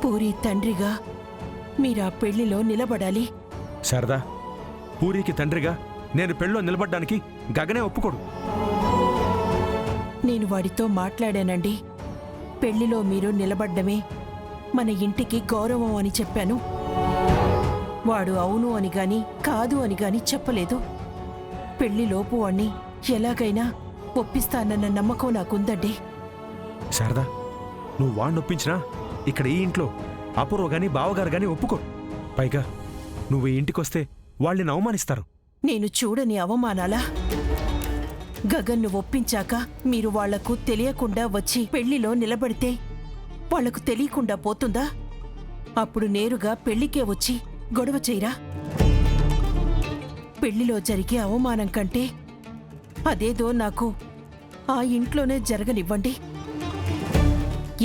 పూరి తండ్రిగా మీరా పెళ్లిలో నిలబడాలి. శారదా, పూరికి తండ్రిగా నేను పెళ్ళిలో నిలబడ్డానికి గగనే ఒప్పుకోడు. నేను వాడితో మాట్లాడానండి. పెళ్లిలో మీరు నిలబడ్డమే మన ఇంటికి గౌరవం అని చెప్పాను. వాడు అవును అని గాని కాదు అని గాని చెప్పలేదు. పెళ్లిలోపు వాణ్ణి ఎలాగైనా ఒప్పిస్తానన్న నమ్మకం నాకుందండి. శారదా, నువ్వు వాణ్ణి ఒప్పించినా ఇక్కడ ఈ ఇంట్లో అపూర్వ గాని బావగారు గాని ఒప్పుకోరు. పైగా నువ్వు ఈ ఇంటికొస్తే వాళ్ళని అవమానిస్తారు. నేను చూడని అవమానాలా? గగన్ను ఒప్పించాక మీరు వాళ్లకు తెలియకుండా వచ్చి పెళ్లిలో నిలబడితే వాళ్లకు తెలియకుండా పోతుందా? అప్పుడు నేరుగా పెళ్లికే వచ్చి గొడవ చేయరా? పెళ్లిలో జరిగే అవమానం కంటే అదేదో నాకు ఆ ఇంట్లోనే జరగనివ్వండి.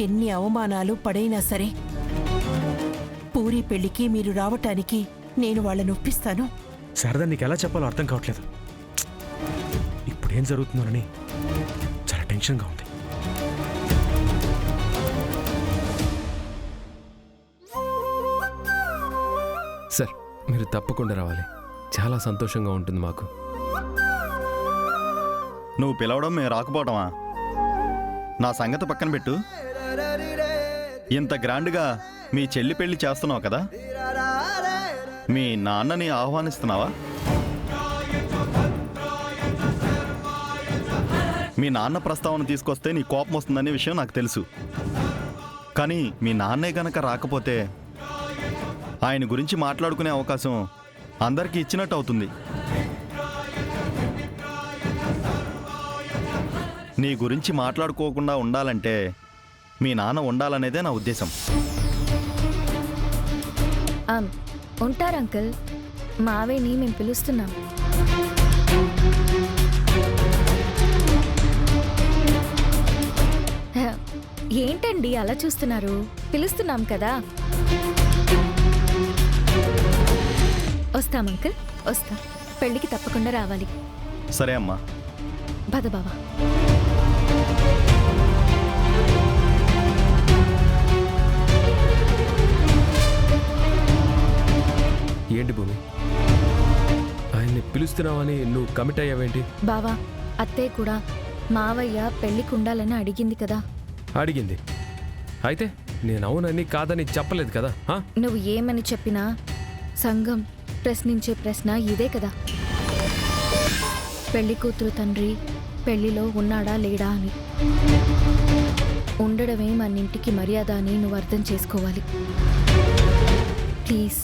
ఎన్ని అవమానాలు పడైనా సరే పూరి పెళ్లికి మీరు రావటానికి నేను వాళ్ళని ఒప్పిస్తాను. శారదా, నీకెలా చెప్పాలో అర్థం కావట్లేదు. ఇప్పుడేం జరుగుతుందోనని చాలా టెన్షన్గా ఉంది. సార్, మీరు తప్పకుండా రావాలి. చాలా సంతోషంగా ఉంటుంది మాకు. నువ్వు పిలవడం మేము రాకపోవటమా? నా సంగతి పక్కన పెట్టు. ఇంత గ్రాండ్గా మీ చెల్లి పెళ్లి చేస్తున్నావు కదా, మీ నాన్నని ఆహ్వానిస్తున్నావా? మీ నాన్న ప్రస్తావన తీసుకొస్తే నీ కోపం వస్తుందనే విషయం నాకు తెలుసు. కానీ మీ నాన్నే గనక రాకపోతే ఆయన గురించి మాట్లాడుకునే అవకాశం అందరికీ ఇచ్చినట్టు అవుతుంది. నీ గురించి మాట్లాడుకోకుండా ఉండాలంటే మీ నాన్న ఉండాలనేదే నా ఉద్దేశం. ఉంటారు అంకుల్. మావేని మేము పిలుస్తున్నాం. ఏంటండి అలా చూస్తున్నారు? పిలుస్తున్నాం కదా. వస్తాం అంకుల్, వస్తాం. పెళ్ళికి తప్పకుండా రావాలి. సరే అమ్మా. పద బావా. ఏంటి భూమి, ఆయన్ని పిలుస్తున్నావని నువ్వు కమిట్ అయ్యావేంటి? బావా, అత్తయ్య కూడా మావయ్య పెళ్ళికి ఉండాలని అడిగింది కదా. అడిగింది అయితే నేను అవునని కాదని చెప్పలేదు కదా. నువ్వు ఏమని చెప్పినా సంఘం ప్రశ్నించే ప్రశ్న ఇదే కదా. పెళ్లి కూతురు తండ్రి పెళ్లిలో ఉన్నాడా లేడా అని. ఉండడమే మన ఇంటికి మర్యాద అని నువ్వు అర్థం చేసుకోవాలి. ప్లీజ్